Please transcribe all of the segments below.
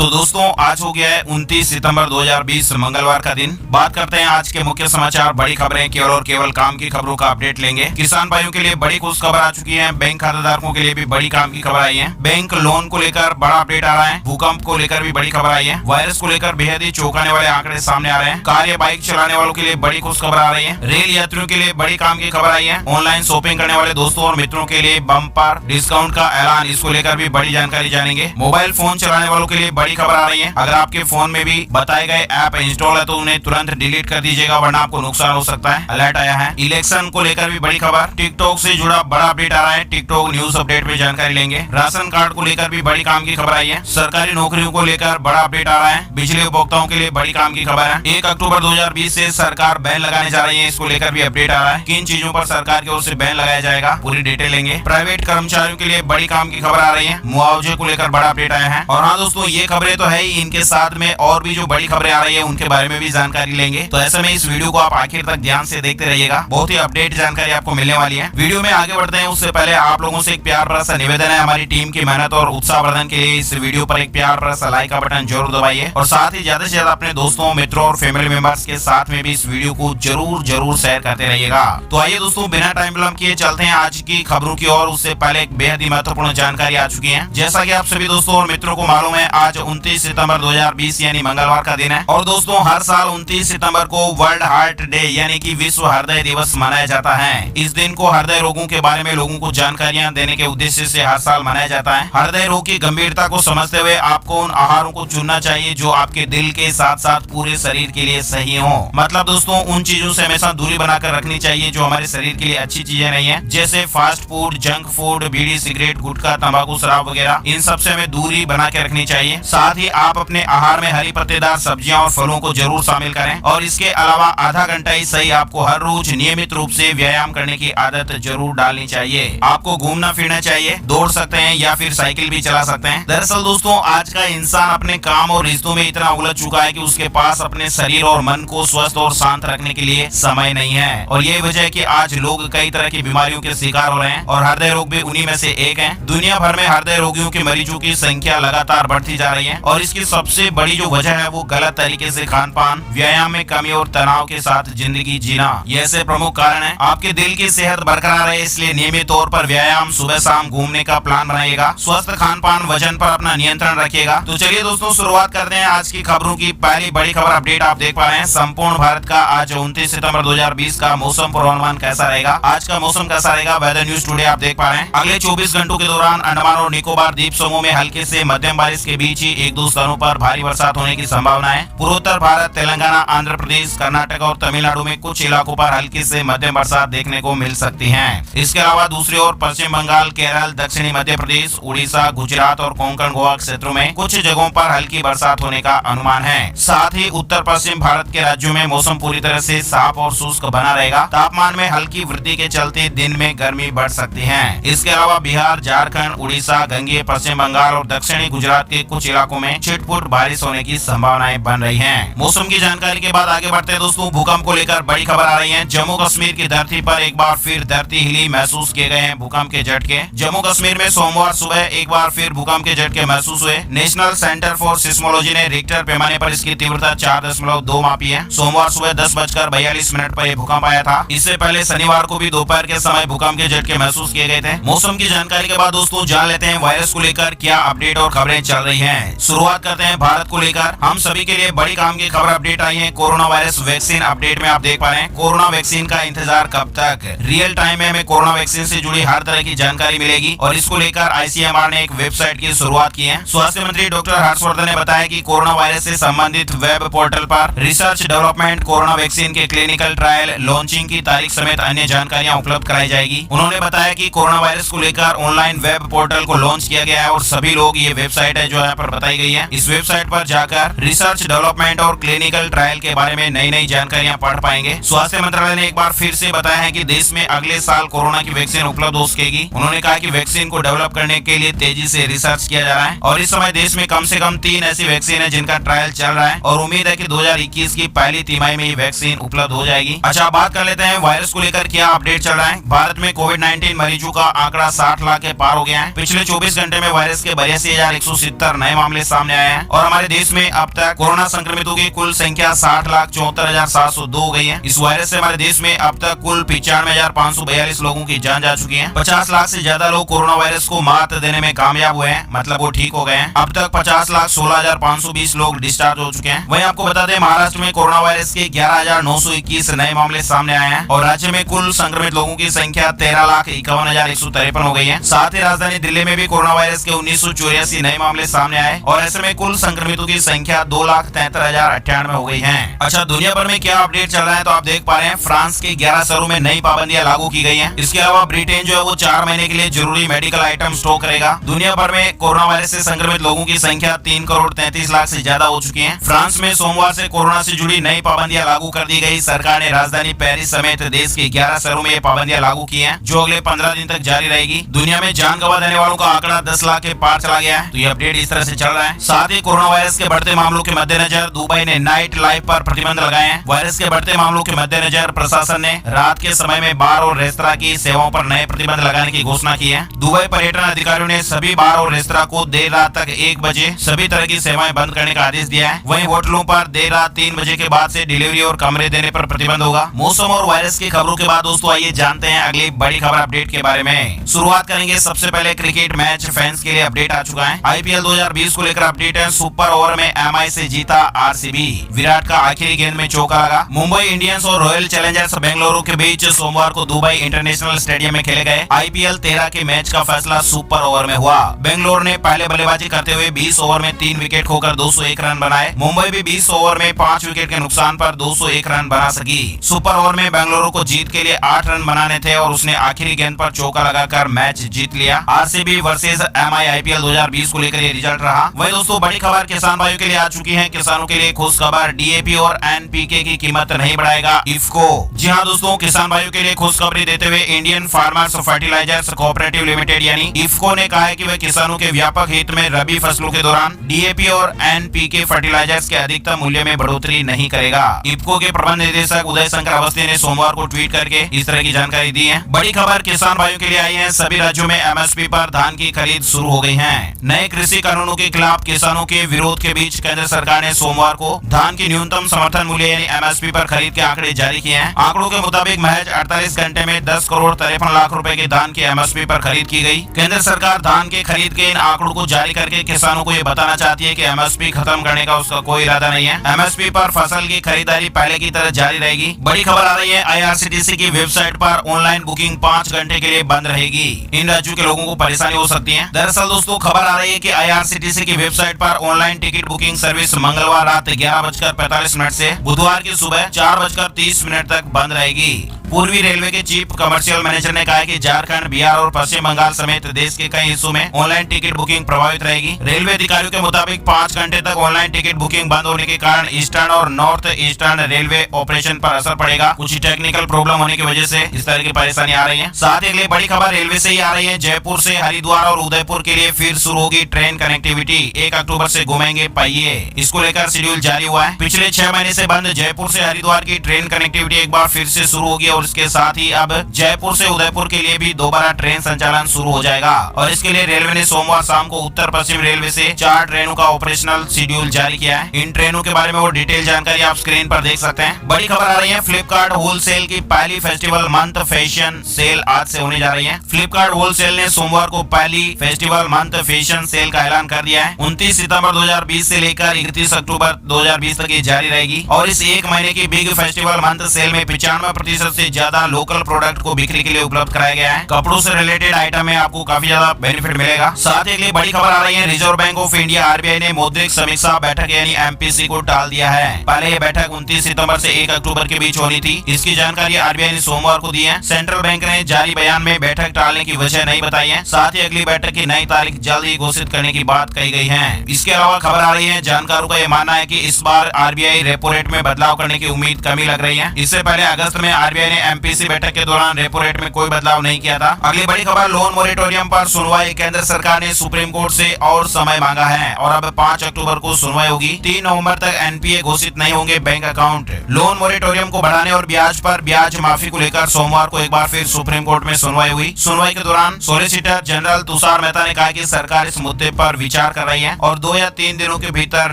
तो दोस्तों आज हो गया है 29 सितंबर 2020 मंगलवार का दिन। बात करते हैं आज के मुख्य समाचार, बड़ी खबरें, केवल और केवल काम की खबरों का अपडेट लेंगे। किसान भाइयों के लिए बड़ी खुश खबर आ चुकी है, बैंक खाताधारकों के लिए भी बड़ी काम की खबर आई है। बैंक लोन को लेकर बड़ा अपडेट आ रहा है, भूकंप को लेकर भी बड़ी खबर आई है, वायरस को लेकर बेहद ही चौंकाने वाले आंकड़े सामने आ रहे हैं। कार या बाइक चलाने वालों के लिए बड़ी खुश खबर आ रही है, रेल यात्रियों के लिए बड़ी काम की खबर आई है, ऑनलाइन शॉपिंग करने वाले दोस्तों और मित्रों के लिए बम्पर डिस्काउंट का ऐलान, इसको लेकर भी बड़ी जानकारी जानेंगे। मोबाइल फोन चलाने वालों के लिए बड़ी खबर आ रही है, अगर आपके फोन में भी बताए गए ऐप इंस्टॉल है तो उन्हें तुरंत डिलीट कर दीजिएगा, वरना आपको नुकसान हो सकता है। अलर्ट आया है। इलेक्शन को लेकर भी बड़ी खबर, टिकटॉक से जुड़ा बड़ा अपडेट आ रहा है, टिकटॉक न्यूज अपडेट पे जानकारी लेंगे। राशन कार्ड को लेकर भी बड़ी काम की खबर आई है, सरकारी नौकरियों को लेकर बड़ा अपडेट आ रहा है, बिजली उपभोक्ताओं के लिए बड़ी काम की खबर है। 1 अक्टूबर 2020 से सरकार बैन लगाने जा रही है, इसको लेकर भी अपडेट आ रहा है, किन चीजों पर सरकार की ओर से बैन लगाया जाएगा, पूरी डिटेल लेंगे। प्राइवेट कर्मचारियों के लिए बड़ी काम की खबर आ रही है, मुआवजे को लेकर बड़ा अपडेट आया है। और हाँ दोस्तों, ये खबरें तो है ही, इनके साथ में और भी जो बड़ी खबरें आ रही है उनके बारे में भी जानकारी लेंगे। तो ऐसे में इस वीडियो को आप आखिर तक ध्यान से देखते रहिएगा, बहुत ही अपडेट जानकारी आपको मिलने वाली है। वीडियो में आगे बढ़ते हैं उससे पहले आप लोगों से एक प्यार भरा सा निवेदन है, हमारी टीम की मेहनत और उत्साहवर्धन के लिए इस वीडियो पर एक प्यार भरा सा लाइक का बटन जरूर दबाइए और साथ ही ज्यादा से ज्यादा अपने दोस्तों, मित्रों और फैमिली मेंबर्स के साथ में भी इस वीडियो को जरूर शेयर करते रहिएगा। तो आइए दोस्तों, बिना टाइम विलंब किए चलते हैं आज की खबरों की ओर। उससे पहले एक बेहद ही महत्वपूर्ण जानकारी आ चुकी है। जैसा कि आप सभी दोस्तों और मित्रों को मालूम है, आज 29 सितंबर 2020 यानी मंगलवार का दिन है। और दोस्तों, हर साल 29 सितंबर को वर्ल्ड हार्ट डे यानी कि विश्व हृदय दिवस मनाया जाता है। इस दिन को हृदय रोगों के बारे में लोगों को जानकारियां देने के उद्देश्य से हर साल मनाया जाता है। हृदय रोग की गंभीरता को समझते हुए आपको उन आहारों को चुनना चाहिए जो आपके दिल के साथ साथ पूरे शरीर के लिए सही हो। मतलब दोस्तों, उन चीजों से हमेशा दूरी बनाकर रखनी चाहिए जो हमारे शरीर के लिए अच्छी चीजें नहीं है, जैसे फास्ट फूड, जंक फूड, बीड़ी, सिगरेट, गुटखा, तंबाकू, शराब वगैरह, इन सब से हमें दूरी बना के रखनी चाहिए। साथ ही आप अपने आहार में हरी पत्तेदार सब्जियां और फलों को जरूर शामिल करें। और इसके अलावा आधा घंटा ही सही आपको हर रोज नियमित रूप से व्यायाम करने की आदत जरूर डालनी चाहिए। आपको घूमना फिरना चाहिए, दौड़ सकते हैं या फिर साइकिल भी चला सकते हैं। दरअसल दोस्तों, आज का इंसान अपने काम और रिश्तों में इतना उलझ चुका है कि उसके पास अपने शरीर और मन को स्वस्थ और शांत रखने के लिए समय नहीं है। और यही वजह है कि आज लोग कई तरह की बीमारियों के शिकार हो रहे हैं और हृदय रोग भी उन्हीं में से एक है। दुनिया भर में हृदय रोगियों के मरीजों की संख्या लगातार बढ़ती जा रही है और इसकी सबसे बड़ी जो वजह है वो गलत तरीके से खान पान, व्यायाम में कमी और तनाव के साथ जिंदगी जीना, ये ऐसे प्रमुख कारण है। आपके दिल की सेहत बरकरार है, इसलिए नियमित तौर पर व्यायाम, सुबह शाम घूमने का प्लान बनाइएगा, स्वस्थ खान पान, वजन पर अपना नियंत्रण रखिएगा। तो चलिए दोस्तों, शुरुआत करते हैं आज की खबरों की। पहली बड़ी खबर अपडेट आप देख पा रहे हैं, संपूर्ण भारत का आज 29 सितंबर 2020 का मौसम पूर्वानुमान कैसा रहेगा, आज का मौसम कैसा रहेगा, वेदर न्यूज टुडे आप देख पा रहे हैं। अगले 24 घंटों के दौरान अंडमान और निकोबार द्वीप समूह में हल्के से मध्यम बारिश के बीच ही 1-2 स्थानों पर भारी बरसात होने की संभावना है। पूर्वोत्तर भारत, तेलंगाना, आंध्र प्रदेश, कर्नाटक और तमिलनाडु में कुछ इलाकों पर हल्की से मध्यम बरसात देखने को मिल सकती है। इसके अलावा दूसरी ओर पश्चिम बंगाल, केरल, दक्षिणी मध्य प्रदेश, उड़ीसा, गुजरात और कोंकण गोवा क्षेत्रों में कुछ जगहों पर हल्की बरसात होने का अनुमान है। साथ ही उत्तर पश्चिम भारत के राज्यों में मौसम पूरी तरह से साफ और शुष्क बना रहेगा। तापमान में हल्की वृद्धि के चलते दिन में गर्मी बढ़ सकती है। इसके अलावा बिहार, झारखंड, उड़ीसा, गंगेय पश्चिम बंगाल और दक्षिणी गुजरात के कुछ इलाकों में छिटपुट बारिश होने की संभावनाएं बन रही हैं। मौसम की जानकारी के बाद आगे बढ़ते हैं दोस्तों, भूकंप को लेकर बड़ी खबर आ रही है। जम्मू कश्मीर की धरती पर एक बार फिर धरती हिली महसूस किए गए हैं भूकंप के झटके। जम्मू कश्मीर में सोमवार सुबह एक बार फिर भूकंप के झटके महसूस हुए। नेशनल सेंटर फॉर सिस्मोलॉजी ने रिक्टर पैमाने पर इसकी तीव्रता 4.2 मापी है। सोमवार सुबह 10:42 पर यह भूकंप आया था। इससे पहले शनिवार को भी दोपहर के समय भूकंप के झटके महसूस किए गए थे। मौसम की जानकारी के बाद दोस्तों, जान लेते हैं वायरस को लेकर क्या अपडेट और खबरें चल रही हैं। शुरुआत करते हैं भारत को लेकर। हम सभी के लिए बड़ी काम की खबर अपडेट आई है। कोरोना वायरस वैक्सीन अपडेट में आप देख पा रहे हैं, कोरोना वैक्सीन का इंतजार कब तक। रियल टाइम में हमें कोरोना वैक्सीन से जुड़ी हर तरह की जानकारी मिलेगी और इसको लेकर ICMR ने एक वेबसाइट की शुरुआत की है। स्वास्थ्य मंत्री डॉक्टर हर्षवर्धन ने बताया कि कोरोना वायरस से संबंधित वेब पोर्टल पर रिसर्च डेवलपमेंट, कोरोना वैक्सीन के क्लिनिकल ट्रायल, लॉन्चिंग की तारीख समेत अन्य जानकारियां उपलब्ध कराई जाएगी। उन्होंने बताया कि कोरोना वायरस को लेकर ऑनलाइन वेब पोर्टल को लॉन्च किया गया है और सभी लोग, ये वेबसाइट है जो यहाँ पर बताई गई है, इस वेबसाइट पर जाकर रिसर्च डेवलपमेंट और क्लिनिकल ट्रायल के बारे में नई नई जानकारियां पढ़ पाएंगे। स्वास्थ्य मंत्रालय ने एक बार फिर से बताया है कि देश में अगले साल कोरोना की वैक्सीन उपलब्ध हो सकेगी। उन्होंने कहा कि वैक्सीन को डेवलप करने के लिए तेजी से रिसर्च किया जा रहा है और इस समय देश में कम से कम 3 ऐसी वैक्सीन है जिनका ट्रायल चल रहा है और उम्मीद है कि 2021 की पहली तिमाही में ये वैक्सीन उपलब्ध हो जाएगी। अच्छा, बात कर लेते हैं वायरस को लेकर क्या अपडेट चल रहा है। भारत में कोविड-19 मरीजों का आंकड़ा 60 लाख के पार हो गया है। पिछले 24 घंटे में वायरस के 82,170 नए मामले मामले सामने आए हैं और हमारे देश में अब तक कोरोना संक्रमितों की कुल संख्या 60,74,702 हो गई है। इस वायरस से हमारे देश में अब तक कुल 95,542 लोगों की जान जा चुकी है। 50 लाख से ज्यादा लोग कोरोना वायरस को मात देने में कामयाब हुए हैं, मतलब वो ठीक हो गए हैं। अब तक 50,16,520 लोग डिस्चार्ज हो चुके हैं। वहीं आपको बता दें, महाराष्ट्र में कोरोना वायरस के 11,921 नए मामले सामने आए हैं और राज्य में कुल संक्रमित लोगों की संख्या 13,51,153 हो गई है। साथ ही राजधानी दिल्ली में भी कोरोना वायरस के 1984 नए मामले सामने आए और ऐसे में कुल संक्रमितों की संख्या 2,73,098 हो गई है। अच्छा, दुनिया भर में क्या अपडेट चल रहा है तो आप देख पा रहे हैं, फ्रांस के 11 शहरों में नई पाबंदियां लागू की गई हैं। इसके अलावा ब्रिटेन जो है वो 4 महीने के लिए जरूरी मेडिकल आइटम स्टॉक करेगा। दुनिया भर में कोरोना वायरस से संक्रमित लोगों की संख्या 3,33,00,000 से ज्यादा हो चुकी है। फ्रांस में सोमवार से कोरोना से जुड़ी नई पाबंदियां लागू कर दी गई। सरकार ने राजधानी पेरिस समेत देश के 11 शहरों में ये पाबंदियां लागू की हैं, जो अगले 15 दिन तक जारी रहेगी। दुनिया में जान गंवा देने वालों का आंकड़ा 10 लाख के पार चला गया है। तो ये अपडेट इस तरह से चल रहा है। साथ ही कोरोना वायरस के बढ़ते मामलों के मद्देनजर दुबई ने नाइट लाइफ पर प्रतिबंध लगाए हैं। वायरस के बढ़ते मामलों के मद्देनजर प्रशासन ने रात के समय में बार और रेस्तरां की सेवाओं पर नए प्रतिबंध लगाने की घोषणा की है। दुबई पर्यटन अधिकारियों ने सभी बार और रेस्तरां को देर रात तक 1 बजे सभी तरह की सेवाएं बंद करने का आदेश दिया है। वहीं होटलों पर देर रात 3 बजे के बाद से डिलीवरी और कमरे देने पर प्रतिबंध होगा। मौसम और वायरस की खबरों के बाद दोस्तों आइए जानते हैं अगली बड़ी खबर अपडेट के बारे में। शुरुआत करेंगे सबसे पहले क्रिकेट मैच फैंस के लिए अपडेट आ चुका है। आईपीएल 2020 को लेकर अपडेट है। सुपर ओवर में एमआई से जीता आरसीबी। विराट का आखिरी गेंद में चौका लगा। मुंबई इंडियंस और रॉयल चैलेंजर्स बेंगलुरु के बीच सोमवार को दुबई इंटरनेशनल स्टेडियम में खेले गए आईपीएल 13 के मैच का फैसला सुपर ओवर में हुआ। बेंगलुरु ने पहले बल्लेबाजी करते हुए 20 ओवर में 3 विकेट खोकर 201 रन बनाए। मुंबई भी 20 ओवर में 5 विकेट के नुकसान पर 201 रन बना सकी। सुपर ओवर में बेंगलुरु को जीत के लिए 8 रन बनाने थे और उसने आखिरी गेंद पर चौका लगाकर मैच जीत लिया। आरसीबी वर्सेस एमआई आईपीएल 2020 को लेकर ये रिजल्ट रहा। वही दोस्तों बड़ी खबर किसान भाइयों के लिए आ चुकी है। किसानों के लिए खुश खबर, डीएपी और एनपीके की कीमत नहीं बढ़ाएगा इफ्को। जी हां दोस्तों, किसान भाइयों के लिए खुशखबरी देते हुए Indian farmers fertilisers cooperative limited यानी इफ्को ने कहा है कि वह किसानों के व्यापक हित में रबी फसलों के दौरान डीएपी और एनपीके फर्टिलाइजर्स के अधिकतम मूल्य में बढ़ोतरी नहीं करेगा। इफ्को के प्रबंध निदेशक उदय शंकर अवस्थी ने सोमवार को ट्वीट करके इस तरह की जानकारी दी है। बड़ी खबर किसान भाइयों के लिए आई है। सभी राज्यों में एमएसपी पर धान की खरीद शुरू हो गई है। नए कृषि कानूनों के खिलाफ किसानों के विरोध के बीच केंद्र सरकार ने सोमवार को धान की न्यूनतम समर्थन मूल्य यानी एमएसपी पर खरीद के आंकड़े जारी किए हैं। आंकड़ों के मुताबिक महज 48 घंटे में 10,53,00,000 रुपए के धान की एमएसपी पर खरीद की गई। केंद्र सरकार धान के खरीद के इन आंकड़ों को जारी करके किसानों को ये बताना चाहती है कि एमएसपी खत्म करने का उसका कोई इरादा नहीं है। एमएसपी पर फसल की खरीदारी पहले की तरह जारी रहेगी। बड़ी खबर आ रही है, आईआरसीटीसी की वेबसाइट पर ऑनलाइन बुकिंग 5 घंटे के लिए बंद रहेगी। इन राज्यों के लोगों को परेशानी हो सकती है। दरअसल दोस्तों खबर आ रही है कि आईआरसीटीसी की वेबसाइट पर ऑनलाइन टिकट बुकिंग सर्विस मंगलवार रात 11:45 से बुधवार की सुबह 4:30 तक बंद रहेगी। पूर्वी रेलवे के चीफ कमर्शियल मैनेजर ने कहा है कि झारखंड, बिहार और पश्चिम बंगाल समेत देश के कई हिस्सों में ऑनलाइन टिकट बुकिंग प्रभावित रहेगी। रेलवे अधिकारियों के मुताबिक 5 घंटे तक ऑनलाइन टिकट बुकिंग बंद होने के कारण ईस्टर्न और नॉर्थ ईस्टर्न रेलवे ऑपरेशन पर असर पड़ेगा। कुछ टेक्निकल प्रॉब्लम होने की वजह से इस तरह की परेशानी आ रही है। साथ ही अगली बड़ी खबर रेलवे से ही आ रही है। जयपुर से हरिद्वार और उदयपुर के लिए फिर शुरू होगी ट्रेन कनेक्टिविटी। 1 अक्टूबर से घूमेंगे पहिए। इसको लेकर शेड्यूल जारी हुआ है। पिछले 6 महीने से बंद जयपुर से हरिद्वार की ट्रेन कनेक्टिविटी एक बार फिर से शुरू होगी और इसके साथ ही अब जयपुर से उदयपुर के लिए भी दोबारा ट्रेन संचालन शुरू हो जाएगा। और इसके लिए रेलवे ने सोमवार शाम को उत्तर पश्चिम रेलवे से 4 ट्रेनों का ऑपरेशनल शेड्यूल जारी किया है। इन ट्रेनों के बारे में वो डिटेल जानकारी आप स्क्रीन पर देख सकते हैं। बड़ी खबर आ रही है, फ्लिपकार्ट होलसेल की पहली फेस्टिवल मंथ फैशन सेल आज से होने जा रही है। फ्लिपकार्ट होलसेल ने सोमवार को पहली फेस्टिवल मंथ फैशन सेल का ऐलान कर दिया है। 29 सितंबर 2020 से लेकर 31 अक्टूबर 2020 तक ये जारी रहेगी और इस 1 महीने की बिग फेस्टिवल मंथ सेल में 95% से ज्यादा लोकल प्रोडक्ट को बिक्री के लिए उपलब्ध कराया गया है। कपड़ों से रिलेटेड आइटम में आपको काफी ज्यादा बेनिफिट मिलेगा। साथ ही अगली बड़ी खबर आ रही है, reserve bank of India RBI ने मौद्रिक समीक्षा बैठक यानी एमपीसी को टाल दिया है। पहले ये बैठक 29 सितंबर से 1 अक्टूबर के बीच होनी थी। इसकी जानकारी आरबीआई ने सोमवार को दी है। सेंट्रल बैंक ने जारी बयान में बैठक टालने की वजह नहीं बताई है। साथ ही अगली बैठक की नई तारीख जल्द ही घोषित करने की बात कही गई है। इसके अलावा खबर आ रही है, जानकारों का यह मानना है कि इस बार आरबीआई रेपो रेट में बदलाव करने की उम्मीद कमी लग रही है। इससे पहले अगस्त में आरबीआई ने एमपीसी बैठक के दौरान रेपो रेट में कोई बदलाव नहीं किया था। अगली बड़ी खबर, लोन मोरेटोरियम पर सुनवाई। केंद्र सरकार ने सुप्रीम कोर्ट से और समय मांगा है और अब 5 अक्टूबर को सुनवाई होगी। 3 नवंबर तक एनपीए घोषित नहीं होंगे बैंक अकाउंट। लोन मोरेटोरियम को बढ़ाने और ब्याज पर ब्याज माफी को लेकर सोमवार को एक बार फिर सुप्रीम कोर्ट में सुनवाई हुई। सुनवाई के दौरान सॉलिसिटर जनरल तुषार मेहता ने कहा कि सरकार इस मुद्दे पर विचार कर कर रही है और 2 या 3 दिनों के भीतर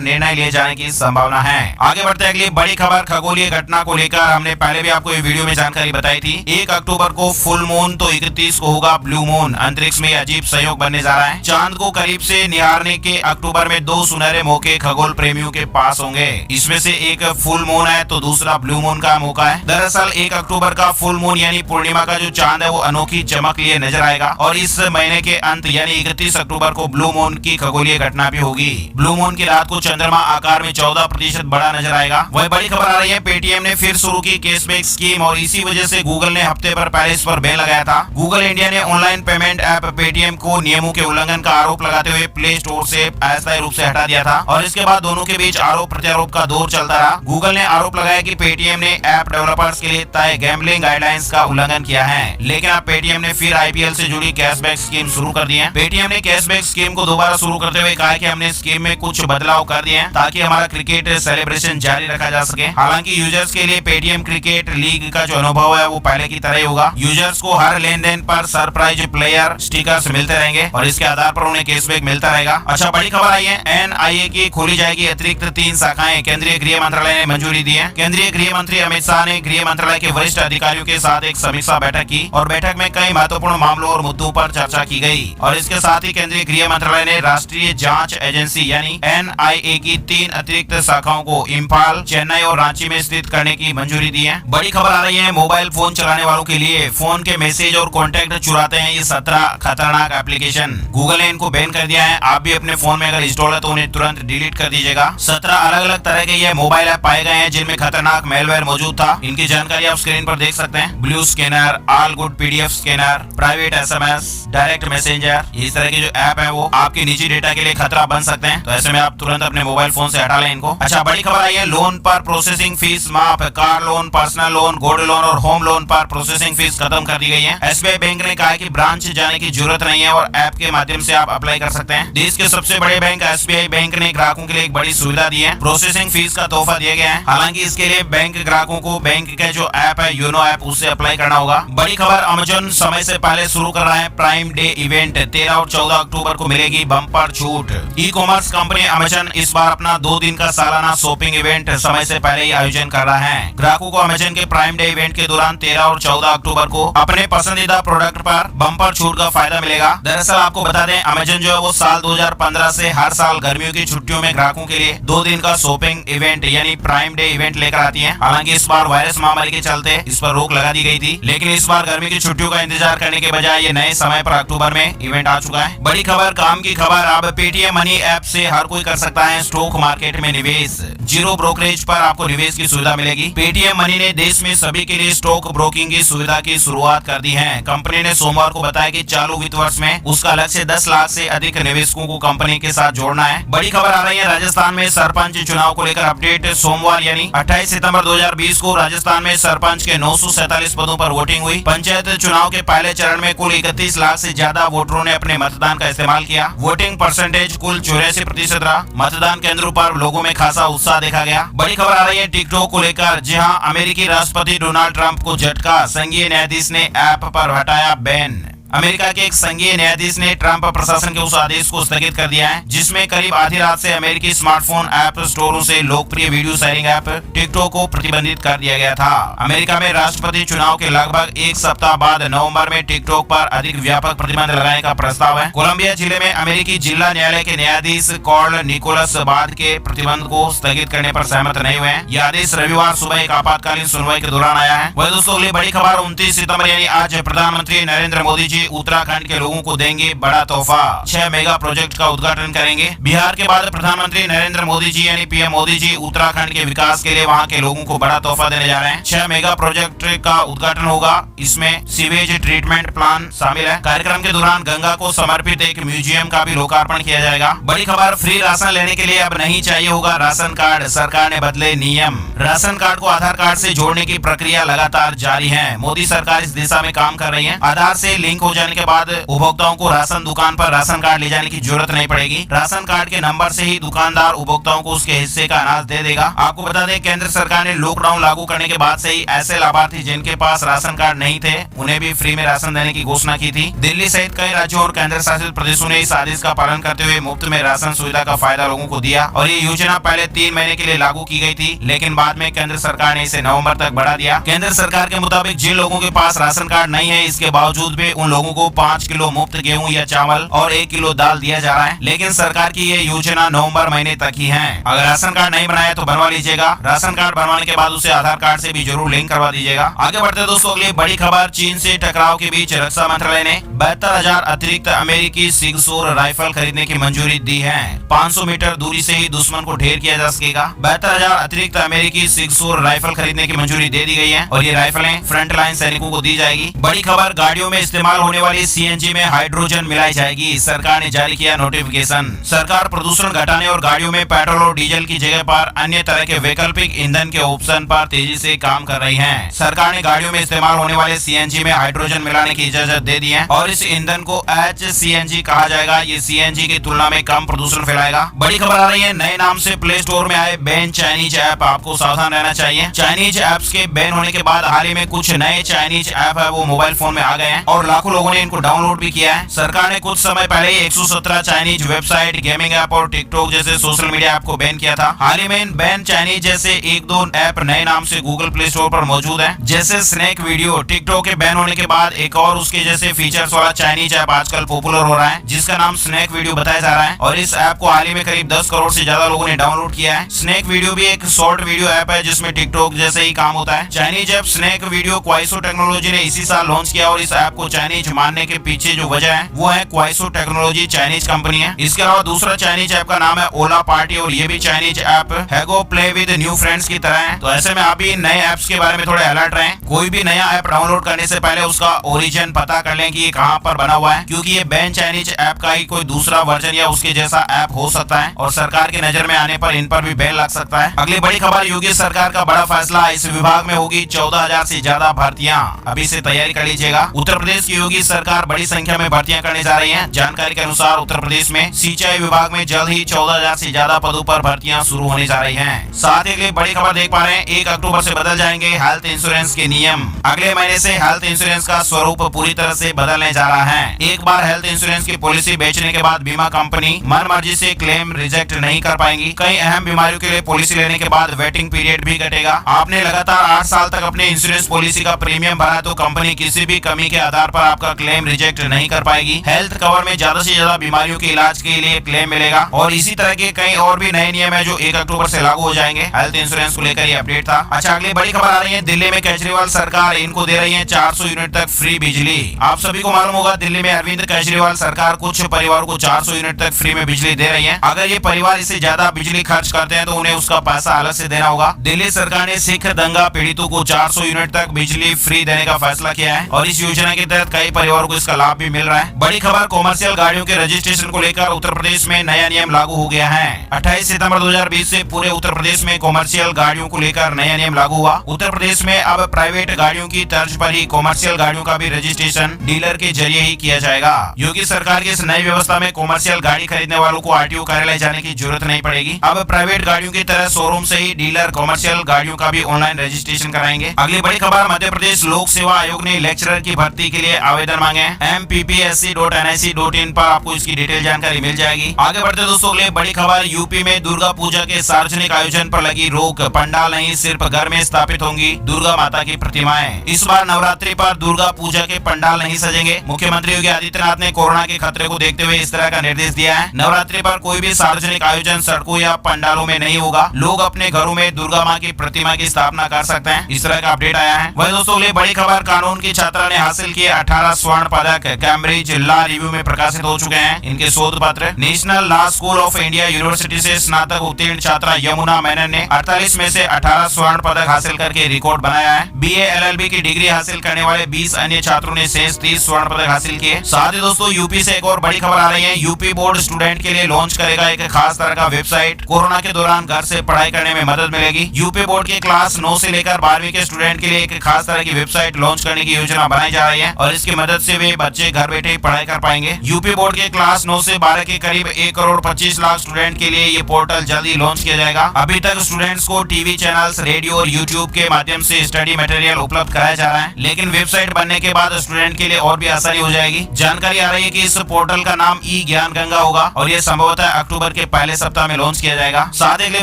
निर्णय लिए जाने की संभावना है। आगे बढ़ते हैं अगली बड़ी खबर खगोलीय घटना को लेकर। हमने पहले भी आपको ये वीडियो में जानकारी बताई थी। 1 अक्टूबर को फुल मून तो 31 को होगा ब्लू मून। अंतरिक्ष में अजीब संयोग बनने जा रहा है। चांद को करीब से निहारने के अक्टूबर में 2 सुनहरे मौके खगोल प्रेमियों के पास होंगे। इसमें से एक फुल मून है तो दूसरा ब्लू मून का मौका है। दरअसल 1 अक्टूबर का फुल मून यानी पूर्णिमा का जो चांद है वो अनोखी चमक लिए नजर आएगा और इस महीने के अंत यानी 31 अक्टूबर को ब्लू मून की खगोलीय घटना भी होगी। ब्लू मून की रात को चंद्रमा आकार में 14% बड़ा नजर आएगा। वह बड़ी खबर आ रही है, पेटीएम ने फिर शुरू की कैशबैक स्कीम और इसी वजह से गूगल ने हफ्ते भर पहले इस पर बैन लगाया था। गूगल इंडिया ने ऑनलाइन पेमेंट ऐप पेटीएम को नियमों के उल्लंघन का आरोप लगाते हुए प्ले स्टोर से अस्थायी रूप से हटा दिया था और इसके बाद दोनों के बीच आरोप प्रत्यारोप का दौर चलता रहा। गूगल ने आरोप लगाया कि पेटीएम ने ऐप डेवलपर्स के लिए तय गैम्बलिंग गाइडलाइंस का उल्लंघन किया है, लेकिन अब पेटीएम ने फिर आईपीएल से जुड़ी कैशबैक स्कीम शुरू कर दी है। पेटीएम ने कैशबैक स्कीम को दोबारा शुरू करते हुए कहा है कि हमने स्कीम में कुछ बदलाव कर दिए हैं ताकि हमारा क्रिकेट सेलिब्रेशन जारी रखा जा सके। हालांकि यूजर्स के लिए पेटीएम क्रिकेट लीग का जो अनुभव है वो पहले की तरह ही होगा। यूजर्स को हर लेन देन पर सरप्राइज प्लेयर स्टिकर्स मिलते रहेंगे और इसके आधार पर उन्हें कैशबैक मिलता रहेगा। अच्छा, बड़ी खबर आई है, एनआईए की खोली जाएगी अतिरिक्त 3 शाखाएं। केंद्रीय गृह मंत्रालय ने मंजूरी दी है। केंद्रीय गृह मंत्री अमित शाह ने गृह मंत्रालय के वरिष्ठ अधिकारियों के साथ एक समीक्षा बैठक की और बैठक में कई महत्वपूर्ण मामलों और मुद्दों पर चर्चा की गई और इसके साथ ही केंद्रीय गृह मंत्रालय ने राष्ट्रीय जांच एजेंसी यानी एनआईए की 3 अतिरिक्त शाखाओं को इम्फाल, चेन्नई और रांची में स्थित करने की मंजूरी दी है। बड़ी खबर आ रही है, मोबाइल फोन चलाने वालों के लिए फोन के मैसेज और कॉन्टेक्ट चुराते हैं ये 17 खतरनाक एप्लीकेशन। गूगल ने इनको बैन कर दिया है। आप भी अपने फोन में अगर इंस्टॉल है तो उन्हें तुरंत डिलीट कर दीजिएगा। 17 अलग अलग तरह के ये मोबाइल ऐप पाए गए हैं जिनमें खतरनाक मेलवेयर मौजूद था। इनकी जानकारी आप स्क्रीन पर देख सकते हैं। Blue scanner, all good PDF scanner, private SMS, direct messenger, इस तरह के जो ऐप है वो आपके निजी डेटा के लिए खतरा बन सकते हैं, तो ऐसे में आप तुरंत अपने मोबाइल फोन से हटा लें इनको। अच्छा, बड़ी खबर आई है, लोन पर प्रोसेसिंग फीस माफ। Car loan, personal loan, gold loan और होम लोन पर प्रोसेसिंग फीस खत्म कर दी गई है। एसबीआई बैंक ने कहा है कि ब्रांच जाने की जरूरत नहीं है और ऐप के माध्यम से आप अप्लाई कर सकते हैं। देश के सबसे बड़े बैंक एसबीआई बैंक ने ग्राहकों के लिए एक बड़ी सुविधा दी है। प्रोसेसिंग फीस का तोहफा दिया गया है। हालांकि इसके लिए बैंक ग्राहकों को बैंक का जो ऐप है योनो ऐप उससे अप्लाई करना होगा। बड़ी खबर, अमेज़न समय से पहले शुरू कर रहा है प्राइम डे इवेंट। 13 और 14 अक्टूबर को मिलेगी बम्पर छूट। ई कॉमर्स कंपनी अमेज़न इस बार अपना 2 दिन का सालाना शॉपिंग इवेंट समय से पहले ही आयोजन कर रहा है। ग्राहकों को अमेज़न के प्राइम डे इवेंट के दौरान 13 और 14 अक्टूबर को अपने पसंदीदा प्रोडक्ट पर बम्पर छूट का फायदा मिलेगा। दरअसल आपको बता दें, अमेज़न जो है वो साल 2015 से हर साल गर्मियों की छुट्टियों में ग्राहकों के लिए 2 दिन का शॉपिंग इवेंट यानी प्राइम डे इवेंट लेकर आती है। हालांकि इस बार वायरस महामारी के चलते इस पर रोक लगा दी गई थी, लेकिन इस बार गर्मी की छुट्टियों का इंतजार करने के बजाय ये नए समय पर अक्टूबर में इवेंट आ चुका है। बड़ी खबर, काम की खबर, अब पेटीएम मनी ऐप से हर कोई कर सकता है स्टॉक मार्केट में निवेश। जीरो ब्रोकरेज पर आपको निवेश की सुविधा मिलेगी। पेटीएम मनी ने देश में सभी के लिए स्टॉक ब्रोकिंग की सुविधा की शुरुआत कर दी है। कंपनी ने सोमवार को बताया कि चालू वित्त वर्ष में उसका लक्ष्य 10 लाख से अधिक निवेशकों को कंपनी के साथ जोड़ना है। बड़ी खबर आ रही है, राजस्थान में सरपंच चुनाव को लेकर अपडेट। सोमवार यानी 28 सितंबर 2020 को राजस्थान में सरपंच के 947 पदों पर वोटिंग हुई। पंचायत चुनाव के पहले चरण में कुल 31 लाख से ज्यादा वोटरों ने अपने मतदान का इस्तेमाल किया। वोटिंग परसेंटेज कुल 84% रहा। मतदान केंद्रों पर लोगों में खासा उत्साह देखा गया। बड़ी खबर आ रही है टिकटॉक को लेकर। जी हां, अमेरिकी राष्ट्रपति डोनाल्ड ट्रंप को झटका, संघीय न्यायाधीश ने ऐप पर हटाया बैन। अमेरिका के एक संघीय न्यायाधीश ने ट्रंप प्रशासन के उस आदेश को स्थगित कर दिया है जिसमें करीब आधी रात से अमेरिकी स्मार्टफोन ऐप स्टोरों से लोकप्रिय वीडियो शेयरिंग ऐप टिकटॉक को प्रतिबंधित कर दिया गया था। अमेरिका में राष्ट्रपति चुनाव के लगभग 1 सप्ताह बाद नवंबर में टिकटॉक पर अधिक व्यापक प्रतिबंध लगाने का प्रस्ताव है। कोलंबिया जिले में अमेरिकी जिला न्यायालय के न्यायाधीश कॉर्ल निकोलस बाद के प्रतिबंध को स्थगित करने पर सहमत नहीं हुए हैं। यह आदेश रविवार सुबह एक आपातकालीन सुनवाई के दौरान आया है। वह दोस्तों, अगली बड़ी खबर, 29 सितंबर यानी आज प्रधानमंत्री नरेंद्र मोदी उत्तराखंड के लोगों को देंगे बड़ा तोहफा। 6 मेगा प्रोजेक्ट का उद्घाटन करेंगे। बिहार के बाद प्रधानमंत्री नरेंद्र मोदी जी यानी पीएम मोदी जी उत्तराखंड के विकास के लिए वहां के लोगों को बड़ा तोहफा देने जा रहे हैं। 6 मेगा प्रोजेक्ट का उद्घाटन होगा। इसमें सीवेज ट्रीटमेंट प्लान शामिल है। कार्यक्रम के दौरान गंगा को समर्पित एक म्यूजियम का भी लोकार्पण किया जाएगा। बड़ी खबर, फ्री राशन लेने के लिए अब नहीं चाहिए होगा राशन कार्ड, सरकार ने बदले नियम। राशन कार्ड को आधार कार्ड से जोड़ने की प्रक्रिया लगातार जारी है। मोदी सरकार इस दिशा में काम कर रही है। आधार से लिंक हो जाने के बाद उपभोक्ताओं को राशन दुकान पर राशन कार्ड ले जाने की जरूरत नहीं पड़ेगी। राशन कार्ड के नंबर से ही दुकानदार उपभोक्ताओं को उसके हिस्से का अनाज दे देगा। आपको बता दें, केंद्र सरकार ने लॉकडाउन लागू करने के बाद से ही ऐसे लाभार्थी जिनके पास राशन कार्ड नहीं थे उन्हें भी फ्री में राशन देने की घोषणा की थी। दिल्ली सहित कई राज्यों और केंद्र शासित प्रदेशों ने इस आदेश का पालन करते हुए मुफ्त में राशन सुविधा का फायदा लोगों को दिया और ये योजना पहले 3 महीने के लिए लागू की गई थी, लेकिन बाद में केंद्र सरकार ने इसे नवंबर तक बढ़ा दिया। केंद्र सरकार के मुताबिक जिन लोगों के पास राशन कार्ड नहीं है, इसके बावजूद भी उन लोगों को 5 किलो मुफ्त गेहूं या चावल और 1 किलो दाल दिया जा रहा है। लेकिन सरकार की ये योजना नवंबर महीने तक ही है। अगर राशन कार्ड नहीं बनाया तो बनवा लीजिएगा। राशन कार्ड बनवाने के बाद उसे आधार कार्ड से भी जरूर लिंक करवा दीजिएगा। आगे बढ़ते दोस्तों, अगली बड़ी खबर, चीन से टकराव के बीच रक्षा मंत्रालय ने 72,000 अतिरिक्त अमेरिकी सिगसोर राइफल खरीदने की मंजूरी दी है। 500 मीटर दूरी से ही दुश्मन को ढेर किया जा सकेगा। 72,000 अतिरिक्त अमेरिकी सिगसोर राइफल खरीदने की मंजूरी दे दी गई है और ये राइफलें फ्रंट लाइन सैनिकों को दी जाएगी। बड़ी खबर, गाड़ियों में इस्तेमाल होने वाली सीएनजी में हाइड्रोजन मिलाई जाएगी। सरकार ने जारी किया नोटिफिकेशन। सरकार प्रदूषण घटाने और गाड़ियों में पेट्रोल और डीजल की जगह पर अन्य तरह के वैकल्पिक ईंधन के ऑप्शन पर तेजी से काम कर रही है। सरकार ने गाड़ियों में इस्तेमाल होने वाले सीएनजी में हाइड्रोजन मिलाने की इजाजत दे दी है और इस ईंधन को HCNG कहा जाएगा। ये सीएनजी की तुलना में कम प्रदूषण फैलाएगा। बड़ी खबर आ रही है, नए नाम से प्ले स्टोर में आए बैन चाइनीज ऐप। आपको सावधान रहना चाहिए। चाइनीज ऐप्स के बैन होने के बाद हाल ही में कुछ नए चाइनीज ऐप है वो मोबाइल फोन में आ गए हैं और लाखों लोगों ने इनको डाउनलोड भी किया है। सरकार ने कुछ समय पहले 117 चाइनीज वेबसाइट, गेमिंग ऐप और टिकटॉक जैसे सोशल मीडिया ऐप को बैन किया था। हाल ही में इन बैन चाइनीज जैसे 1-2 ऐप नए नाम से गूगल प्ले स्टोर पर मौजूद है, जैसे स्नैक वीडियो। टिकटॉक के बैन होने के बाद एक और उसके जैसे फीचर्स वाला चाइनीज ऐप आजकल पॉपुलर हो रहा है, जिसका नाम स्नैक वीडियो बताया जा रहा है और इस ऐप को हाल ही में करीब 10 करोड़ से ज्यादा लोगों ने डाउनलोड किया है। स्नैक वीडियो भी एक शॉर्ट वीडियो ऐप है जिसमें टिकटॉक जैसे ही काम होता है। Chinese app Snack Video Kuaishou technology ने इसी साल लॉन्च किया और इस ऐप को चाइनीज मानने के पीछे जो वजह है वो है क्वाइसो टेक्नोलॉजी, चाइनीज कंपनी है। इसके अलावा दूसरा चाइनीज ऐप का नाम है ओला पार्टी और ये भी चाइनीज ऐप हैगो प्ले विद न्यू फ्रेंड्स की तरह है। तो ऐसे में आप भी नए ऐप्स के बारे में थोड़े अलर्ट रहें। कोई भी नया ऐप डाउनलोड करने से पहले उसका ओरिजिन पता कर लें कि ये कहां पर बना हुआ है, क्योंकि ये बैन चाइनीज ऐप का ही कोई दूसरा वर्जन या उसके जैसा ऐप हो सकता है और सरकार की नजर में आने पर इन पर भी बैन लग सकता है। अगली बड़ी खबर, योगी सरकार का बड़ा फैसला, इस विभाग में होगी 14,000 से ज्यादा भर्तियां। अभी से तैयारी कर लीजिएगा। उत्तर प्रदेश की योगी सरकार बड़ी संख्या में भर्तियां करने जा रही है। जानकारी के अनुसार उत्तर प्रदेश में सिंचाई विभाग में जल्द ही 14,000 से ज्यादा पदों पर भर्तियां शुरू होने जा रही है। साथ ही अगली बड़ी खबर देख पा रहे हैं, 1 अक्टूबर से बदल जाएंगे हेल्थ इंश्योरेंस के नियम। अगले महीने से हेल्थ इंश्योरेंस का स्वरूप पूरी तरह से बदलने जा रहा है। एक बार हेल्थ इंश्योरेंस की पॉलिसी बेचने के बाद बीमा कंपनी मनमर्जी से क्लेम रिजेक्ट नहीं कर पाएंगी। कई अहम बीमारियों के लिए पॉलिसी लेने के बाद वेटिंग पीरियड भी घटेगा। आपने लगातार 8 साल तक अपने इंश्योरेंस पॉलिसी का प्रीमियम भरा तो कंपनी किसी भी कमी के आधार पर आपका क्लेम रिजेक्ट नहीं कर पाएगी। हेल्थ कवर में ज्यादा से ज्यादा बीमारियों के इलाज के लिए क्लेम मिलेगा और इसी तरह के कई और भी नए नियम है जो 1 अक्टूबर से लागू हो जाएंगे। हेल्थ इंश्योरेंस को लेकर ये अपडेट था। अच्छा, अगली बड़ी खबर आ रही है, दिल्ली में केजरीवाल सरकार इनको दे रही है 400 यूनिट तक फ्री बिजली। आप सभी को मालूम होगा, दिल्ली में अरविंद केजरीवाल सरकार कुछ परिवारों को 400 यूनिट तक फ्री में बिजली दे रही है। अगर ये परिवार इससे ज्यादा बिजली खर्च करते हैं तो उन्हें उसका पैसा अलग से देना होगा। दिल्ली सरकार ने सिख दंगा पीड़ितों को 400 यूनिट तक बिजली फ्री देने का फैसला किया है और इस योजना के तहत कई परिवारों को इसका लाभ भी मिल रहा है। बड़ी खबर, कॉमर्शियल गाड़ियों के रजिस्ट्रेशन को लेकर उत्तर प्रदेश में नया नियम लागू हो गया है। 28 सितंबर 2020 से पूरे उत्तर प्रदेश में कॉमर्शियल गाड़ियों को लेकर नया नियम लागू हुआ। उत्तर प्रदेश में अब प्राइवेट गाड़ियों की तर्ज पर ही कॉमर्शियल गाड़ियों का भी रजिस्ट्रेशन डीलर के जरिए ही किया जाएगा। योगी सरकार की इस नई व्यवस्था में कॉमर्शियल गाड़ी खरीदने वालों को आरटीओ कार्यालय जाने की जरूरत नहीं पड़ेगी। अब प्राइवेट गाड़ियों की तरह शोरूम से ही डीलर कॉमर्शियल गाड़ियों का भी ऑनलाइन रजिस्ट्रेशन कराएंगे। अगली बड़ी खबर, मध्य प्रदेश लोक सेवा आयोग ने लेक्चरर की भर्ती के लिए आवेदन मांगे हैं। mppsc.nic.in पर आपको इसकी डिटेल जानकारी मिल जाएगी। आगे बढ़ते दोस्तों, अगली बड़ी खबर, यूपी में दुर्गा पूजा के सार्वजनिक आयोजन पर लगी रोक। पंडाल नहीं, सिर्फ घर में स्थापित होंगी दुर्गा माता की प्रतिमाएं। इस बार नवरात्रि पर दुर्गा पूजा के पंडाल नहीं सजेंगे। मुख्यमंत्री योगी आदित्यनाथ ने कोरोना के खतरे को देखते हुए इस तरह का निर्देश दिया है। नवरात्रि पर कोई भी सार्वजनिक आयोजन सड़कों या पंडालों में नहीं होगा। लोग अपने घरों में दुर्गा माँ की प्रतिमा की स्थापना कर सकते हैं। इस तरह का अपडेट आया है। वही दोस्तों, ये बड़ी खबर, कानून की छात्रा ने हासिल किए 18 स्वर्ण पदक। कैम्ब्रिज लॉ रिव्यू में प्रकाशित हो चुके हैं इनके शोध पत्र। National law school of India university से स्नातक उत्तीर्ण छात्रा यमुना मेनन ने 48 में से 18 स्वर्ण पदक हासिल करके रिकॉर्ड बनाया है। BA LLB की डिग्री हासिल करने वाले 20 अन्य छात्रों ने शेष 30 स्वर्ण पदक हासिल किए। साथ ही दोस्तों, यूपी से एक और बड़ी खबर आ रही है। यूपी बोर्ड स्टूडेंट के लिए लॉन्च करेगा एक खास तरह का वेबसाइट। कोरोना के दौरान घर से पढ़ाई करने में मदद मिलेगी। यूपी बोर्ड के क्लास 9 से लेकर 12वीं के स्टूडेंट के लिए एक खास तरह की वेबसाइट लॉन्च करने की योजना बनाई जा रही है और इसकी मदद से वे बच्चे घर बैठे पढ़ाई कर पाएंगे। यूपी बोर्ड के क्लास 9 से 12 के करीब 1 करोड़ 25 लाख स्टूडेंट के लिए ये पोर्टल जल्दी लॉन्च किया जाएगा। अभी तक स्टूडेंट्स को टीवी चैनल्स, रेडियो और यूट्यूब के माध्यम से स्टडी मटेरियल उपलब्ध कराया जा रहा है, लेकिन वेबसाइट बनने के बाद स्टूडेंट के लिए और भी आसानी हो जाएगी। जानकारी आ रही है कि इस पोर्टल का नाम ई ज्ञान गंगा होगा और ये संभवतः अक्टूबर के पहले सप्ताह में लॉन्च किया जाएगा। साथ ही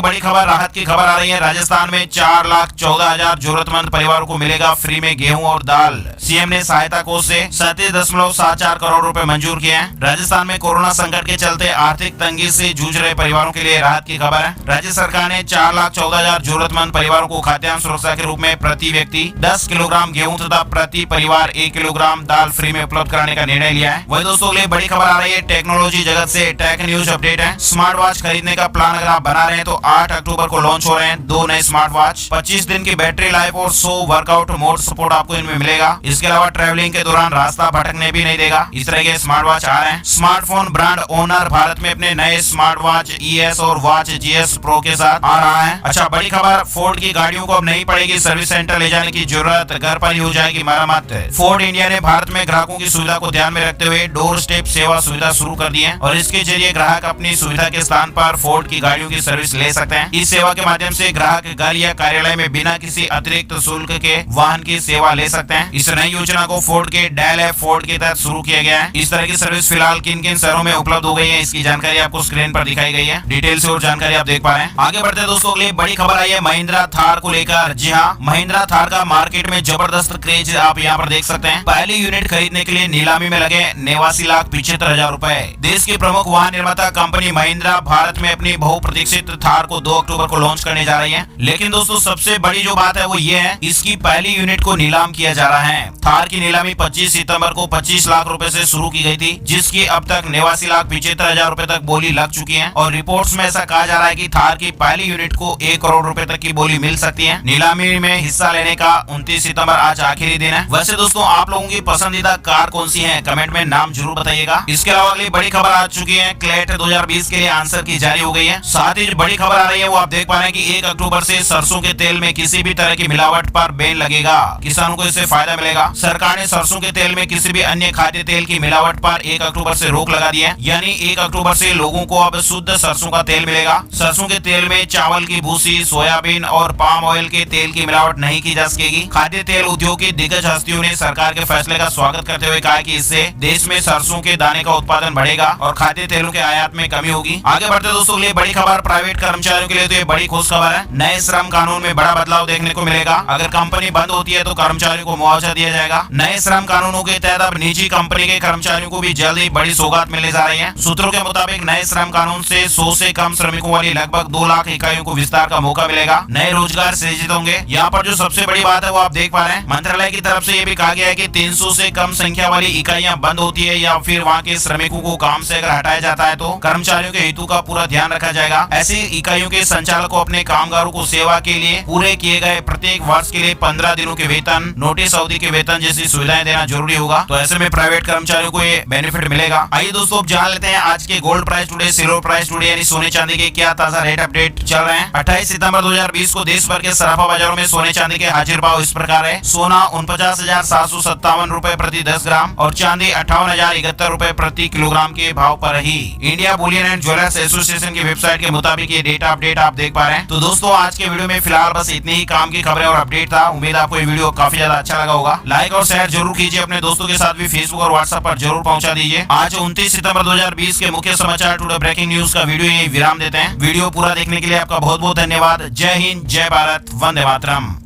बड़ी खबर, राहत की खबर आ रही है। राजस्थान में 4,14,000 जरूरतमंद परिवारों को मिलेगा फ्री में गेहूं और दाल। सीएम ने सहायता कोष से 37.74 करोड़ रुपए मंजूर किए हैं। राजस्थान में कोरोना संकट के चलते आर्थिक तंगी से जूझ रहे परिवारों के लिए राहत की खबर है। राज्य सरकार ने 4,14,000 जरूरतमंद परिवारों को खाद्यान्न सुरक्षा के रूप में प्रति व्यक्ति 10 किलोग्राम गेहूं तथा प्रति परिवार 1 किलोग्राम दाल फ्री में उपलब्ध कराने का निर्णय लिया है। वही दोस्तों के लिए बड़ी खबर आ रही है। टेक्नोलॉजी जगत से टेक न्यूज अपडेट है। स्मार्ट वॉच खरीदने का प्लान अगर आप बना रहे हैं तो 8 अक्टूबर को लॉन्च हो रहे हैं 2 नए स्मार्ट वॉच। 25 दिन की बैटरी लाइफ और 100 वर्कआउट मोड सपोर्ट आपको इनमें मिलेगा। इसके अलावा ट्रैवलिंग के दौरान रास्ता भटकने भी नहीं देगा। इस तरह के स्मार्ट वॉच आ रहे हैं। स्मार्टफोन ब्रांड ओनर भारत में अपने नए स्मार्ट वॉच ES और वॉच GS प्रो के साथ आ रहा है। अच्छा, बड़ी खबर, फोर्ड की गाड़ियों को अब नहीं पड़ेगी सर्विस सेंटर ले जाने की जरूरत, घर पर ही हो जाएगी मरम्मत। फोर्ड इंडिया ने भारत में ग्राहकों की सुविधा को ध्यान में रखते हुए डोर स्टेप सेवा सुविधा शुरू कर दी है और इसके जरिए ग्राहक अपनी सुविधा के स्थान पर फोर्ड की गाड़ियों की सर्विस ले सकते हैं। इस सेवा के माध्यम से ग्राहक घर या कार्यालय में बिना किसी अतिरिक्त शुल्क के वाहन की सेवा ले सकते हैं। इस नई योजना को फोर्ड के डायल ऐप फोर्ड के तहत शुरू किया गया है। इस तरह की सर्विस फिलहाल किन किन शहरों में उपलब्ध हो गई है, इसकी जानकारी आपको स्क्रीन पर दिखाई गई है। डिटेल से और जानकारी आप देख पा रहे हैं। आगे बढ़ते हैं दोस्तों, के लिए बड़ी खबर आई है महिंद्रा थार को लेकर। जी हाँ, महिंद्रा थार का मार्केट में जबरदस्त क्रेज आप यहाँ पर देख सकते हैं। पहली यूनिट खरीदने के लिए नीलामी में लगे 89,75,000 रुपए। देश की प्रमुख वाहन निर्माता कंपनी महिंद्रा भारत में अपनी बहुप्रतीक्षित थार को 2 अक्टूबर को लॉन्च करने जा रही है। लेकिन दोस्तों सबसे बड़ी जो बात है वो ये है, इसकी पहली यूनिट को नीलाम किया जा रहा है। थार की नीलामी 25 सितंबर को 25 लाख रुपए से शुरू की गई थी, जिसकी अब तक 89,75,000 रुपए तक बोली लग चुकी है और रिपोर्ट्स में ऐसा कहा जा रहा है कि थार की पहली यूनिट को 1 करोड़ रुपए तक की बोली मिल सकती है। नीलामी में हिस्सा लेने का 29 सितंबर आज आखिरी दिन है। वैसे दोस्तों आप लोगों की पसंदीदा कार कौन सी है, कमेंट में नाम जरूर बताइएगा। इसके अलावा अगली बड़ी खबर आ चुकी है, क्लेट 2020 के लिए आंसर की जारी हो गई है। साथ ही बड़ी खबर आ रही है वो आप देख पा रहे हैं कि 1 अक्टूबर से सरसों के तेल में किसी भी तरह की मिलावट पर बैन लगेगा। किसानों को इससे फायदा मिलेगा। सरकार ने सरसों के तेल में किसी भी अन्य खाद्य तेल की मिलावट पर 1 अक्टूबर से रोक लगा दी है, यानी 1 अक्टूबर से लोगों को अब शुद्ध सरसों का तेल मिलेगा। सरसों के तेल में चावल की भूसी, सोयाबीन और पाम ऑयल के तेल की मिलावट नहीं की जा सकेगी। खाद्य तेल उद्योग की दिग्गज हस्तियों ने सरकार के फैसले का स्वागत करते हुए कहा कि इससे देश में सरसों के दाने का उत्पादन बढ़ेगा और खाद्य तेलों के आयात में कमी होगी। आगे बढ़ते दोस्तों, लिए बड़ी खबर, प्राइवेट कर्मचारियों के लिए तो ये बड़ी खुश खबर है। नए श्रम कानून में बड़ा बदलाव देखने को मिलेगा। अगर कंपनी बंद होती है तो कर्मचारियों को मुआवजा दिया जाएगा। नए श्रम कानूनों के तहत अब निजी कंपनी के कर्मचारियों को भी जल्द ही बड़ी सौगात मिलने जा रही है। सूत्रों के मुताबिक नए श्रम कानून से 100 से कम श्रमिकों वाली लगभग 2 लाख इकाइयों को विस्तार का मौका मिलेगा। नए रोजगार सृजित होंगे। यहाँ पर जो सबसे बड़ी बात है वो आप देख पा रहे हैं, मंत्रालय की तरफ से ये भी कहा गया है कि 300 से कम संख्या वाली इकाइयां बंद होती है या फिर वहाँ के श्रमिकों को काम से अगर हटाया जाता है तो कर्मचारियों के हितों का पूरा ध्यान रखा जाएगा। ऐसी इकाइयों के संचालक को अपने कामगारों को सेवा के लिए पूरे किए गए प्रत्येक वर्ष के लिए 15 दिनों के वेतन, नोटिस अवधि के वेतन जैसी सुविधाएं देना जरूरी होगा। तो ऐसे में प्राइवेट कर्मचारियों को ये बेनिफिट मिलेगा। आइए दोस्तों अब जान लेते हैं आज के gold price today, silver price today यानी सोने चांदी के क्या ताजा रेट अपडेट चल रहे हैं। 28 सितंबर 2020 को देश भर के सराफा बाजारों में सोने चांदी के हाजिर भाव इस प्रकार है। सोना 49,757 रुपए प्रति 10 ग्राम और चांदी 58,071 रुपए प्रति किलोग्राम के भाव पर ही। India Bullion and Jewellers Association की वेबसाइट के मुताबिक ये डेटा अपडेट आप देख पा रहे हैं। तो दोस्तों आज के वीडियो में फिलहाल बस इतनी ही काम की खबरें और अपडेट था। उम्मीद आपको ये वीडियो काफी ज्यादा अच्छा लगा होगा। लाइक और शेयर जरूर कीजिए, अपने दोस्तों के साथ भी फेसबुक और व्हाट्सएप पर जरूर पहुंचा दीजिए। आज 29 सितंबर 2020 के मुख्य समाचार टुडे ब्रेकिंग न्यूज का वीडियो यही विराम देते हैं। वीडियो पूरा देखने के लिए आपका बहुत बहुत धन्यवाद। जय हिंद, जय भारत, वंदे मातरम।